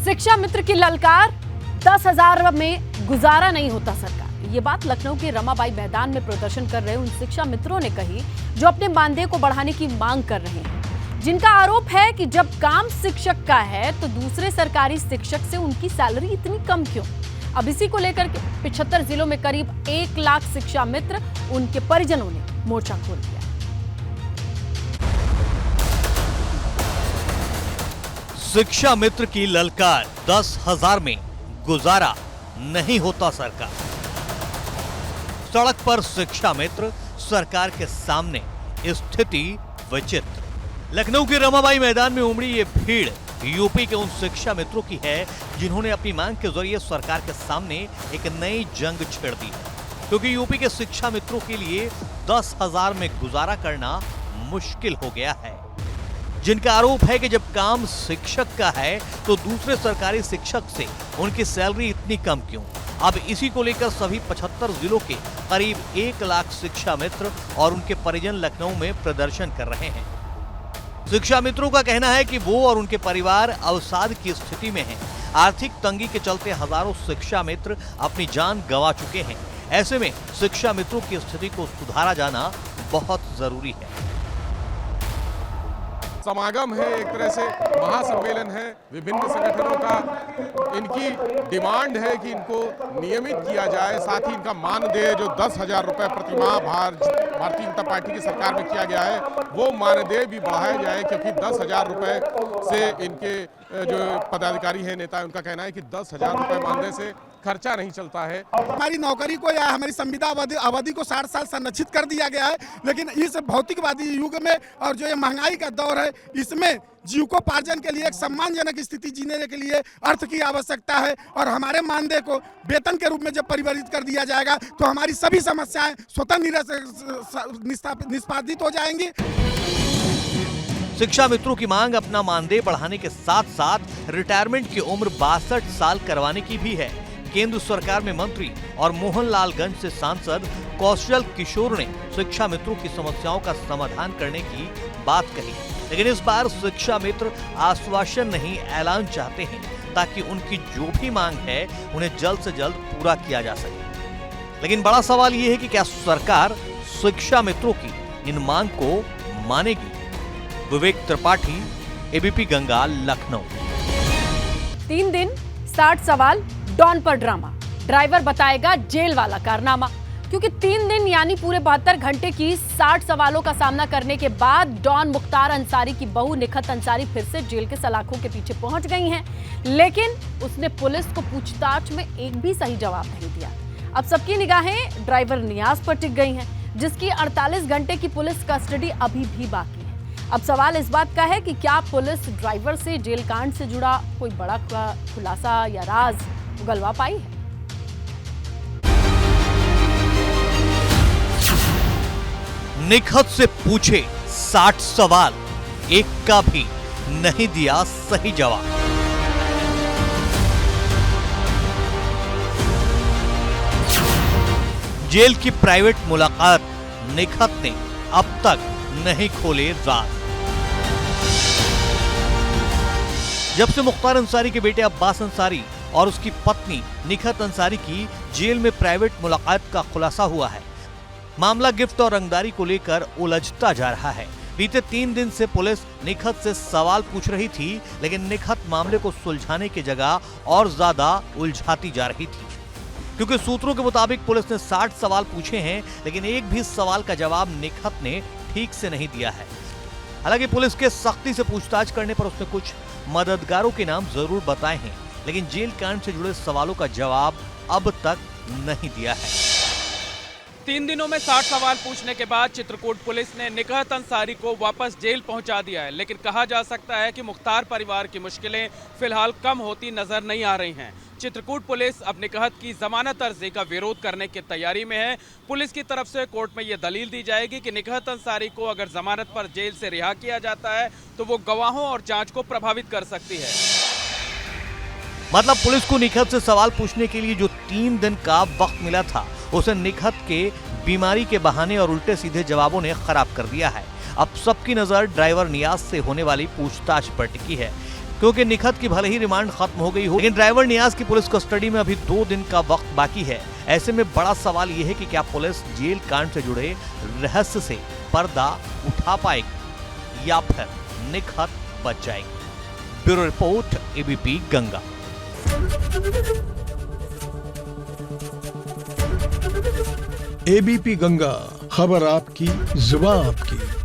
शिक्षा मित्र की ललकार, 10,000 में गुजारा नहीं होता सरकार। ये बात लखनऊ के रमाबाई मैदान में प्रदर्शन कर रहे उन शिक्षा मित्रों ने कही जो अपने मानदेय को बढ़ाने की मांग कर रहे हैं, जिनका आरोप है कि जब काम शिक्षक का है तो दूसरे सरकारी शिक्षक से उनकी सैलरी इतनी कम क्यों। अब इसी को लेकर के 75 जिलों में करीब 1 लाख शिक्षा मित्र, उनके परिजनों ने मोर्चा खोल दिया। शिक्षा मित्र की ललकार, 10,000 में गुजारा नहीं होता सरकार। सड़क पर शिक्षा मित्र, सरकार के सामने स्थिति विचित्र। लखनऊ के रमाबाई मैदान में उमड़ी ये भीड़ यूपी के उन शिक्षा मित्रों की है जिन्होंने अपनी मांग के जरिए सरकार के सामने एक नई जंग छेड़ दी है, क्योंकि यूपी के शिक्षा मित्रों के लिए 10,000 में गुजारा करना मुश्किल हो गया है। जिनका आरोप है कि जब काम शिक्षक का है तो दूसरे सरकारी शिक्षक से उनकी सैलरी इतनी कम क्यों। अब इसी को लेकर सभी 75 जिलों के करीब 1 लाख शिक्षा मित्र और उनके परिजन लखनऊ में प्रदर्शन कर रहे हैं। शिक्षा मित्रों का कहना है कि वो और उनके परिवार अवसाद की स्थिति में हैं। आर्थिक तंगी के चलते हजारों शिक्षा मित्र अपनी जान गंवा चुके हैं। ऐसे में शिक्षा मित्रों की स्थिति को सुधारा जाना बहुत जरूरी है। समागम है, एक तरह से महासम्मेलन है विभिन्न संगठनों का। इनकी डिमांड है कि इनको नियमित किया जाए, साथ ही इनका मानदेय जो 10,000 रुपये प्रतिमाह भारतीय जनता पार्टी की सरकार में किया गया है वो मानदेय भी बढ़ाया जाए, क्योंकि 10,000 रुपये से इनके जो पदाधिकारी हैं, नेता है, उनका कहना है कि 10,000 रुपये मानदेय से खर्चा नहीं चलता है। हमारी नौकरी को या हमारी संविदा अवधि को 60 साल संरक्षित कर दिया गया है, लेकिन इस भौतिकवादी युग में और जो ये महंगाई का दौर है, इसमें जीविकोपार्जन के लिए एक सम्मानजनक स्थिति जीने के लिए अर्थ की आवश्यकता है। और हमारे मानदेय को वेतन के रूप में जब परिवर्तित कर दिया जाएगा तो हमारी सभी समस्याएं स्वतः निष्पादित हो जाएंगी। शिक्षा मित्रों की मांग अपना मानदेय बढ़ाने के साथ साथ रिटायरमेंट की उम्र 62 साल करवाने की भी है। केंद्र सरकार में मंत्री और मोहनलालगंज से सांसद कौशल किशोर ने शिक्षा मित्रों की समस्याओं का समाधान करने की बात कही, लेकिन इस बार शिक्षा मित्र आश्वासन नहीं, ऐलान चाहते हैं ताकि उनकी जो भी मांग है उन्हें जल्द से जल्द पूरा किया जा सके। लेकिन बड़ा सवाल ये है कि क्या सरकार शिक्षा मित्रों की इन मांग को मानेगी। विवेक त्रिपाठी, एबीपी गंगा, लखनऊ। 3 दिन 60 सवाल, डॉन पर ड्रामा, ड्राइवर बताएगा जेल वाला कारनामा। क्योंकि 3 दिन यानी पूरे 72 घंटे की 60 सवालों का सामना करने के बाद डॉन मुख्तार अंसारी की बहू निखत अंसारी फिर से जेल के सलाखों के पीछे पहुंच गई हैं, लेकिन उसने पुलिस को पूछताछ में एक भी सही जवाब नहीं दिया। अब सबकी निगाहें ड्राइवर नियाज पर टिक गई हैं, जिसकी 48 घंटे की पुलिस कस्टडी अभी भी बाकी है। अब सवाल इस बात का है कि क्या पुलिस ड्राइवर से जेल कांड से जुड़ा कोई बड़ा खुलासा या राज उगलवा पाई है। निखत से पूछे 60 सवाल, एक का भी नहीं दिया सही जवाब। जेल की प्राइवेट मुलाकात, निखत ने अब तक नहीं खोले राज। जब से मुख्तार अंसारी के बेटे अब्बास अंसारी और उसकी पत्नी निखत अंसारी की जेल में प्राइवेट मुलाकात का खुलासा हुआ है, मामला गिफ्ट और रंगदारी को लेकर उलझता जा रहा है। बीते 3 दिन से पुलिस निखत से सवाल पूछ रही थी, लेकिन निखत मामले को सुलझाने की जगह और ज्यादा उलझाती जा रही थी, क्योंकि सूत्रों के मुताबिक पुलिस ने 60 सवाल पूछे हैं, लेकिन एक भी सवाल का जवाब निखत ने ठीक से नहीं दिया है। हालांकि पुलिस के सख्ती से पूछताछ करने पर उसने कुछ मददगारों के नाम जरूर बताए हैं, लेकिन जेल कांड से जुड़े सवालों का जवाब अब तक नहीं दिया है। 3 दिनों में 60 सवाल पूछने के बाद चित्रकूट पुलिस ने निखत अंसारी को वापस जेल पहुंचा दिया है, लेकिन कहा जा सकता है कि मुख्तार परिवार की मुश्किलें फिलहाल कम होती नजर नहीं आ रही हैं। चित्रकूट पुलिस अब निखत की जमानत अर्जी का विरोध करने की तैयारी में है। पुलिस की तरफ से कोर्ट में यह दलील दी जाएगी कि निखत अंसारी को अगर जमानत पर जेल से रिहा किया जाता है तो वो गवाहों और जांच को प्रभावित कर सकती है। मतलब पुलिस को निखत से सवाल पूछने के लिए जो 3 दिन का वक्त मिला था, उसे निखत के बीमारी के बहाने और उल्टे सीधे जवाबों ने खराब कर दिया है। अब सबकी नजर ड्राइवर नियाज से होने वाली पूछताछ पर टिकी है, क्योंकि निखत की भले ही रिमांड खत्म हो गई हो, लेकिन ड्राइवर नियाज की पुलिस कस्टडी में अभी 2 दिन का वक्त बाकी है। ऐसे में बड़ा सवाल यह है कि क्या पुलिस जेल कांड से जुड़े रहस्य से पर्दा उठा पाएगी या फिर निखत बच जाएगी। Bureau report, ABP Ganga. ABP Ganga, खबर आपकी, जुबान आपकी।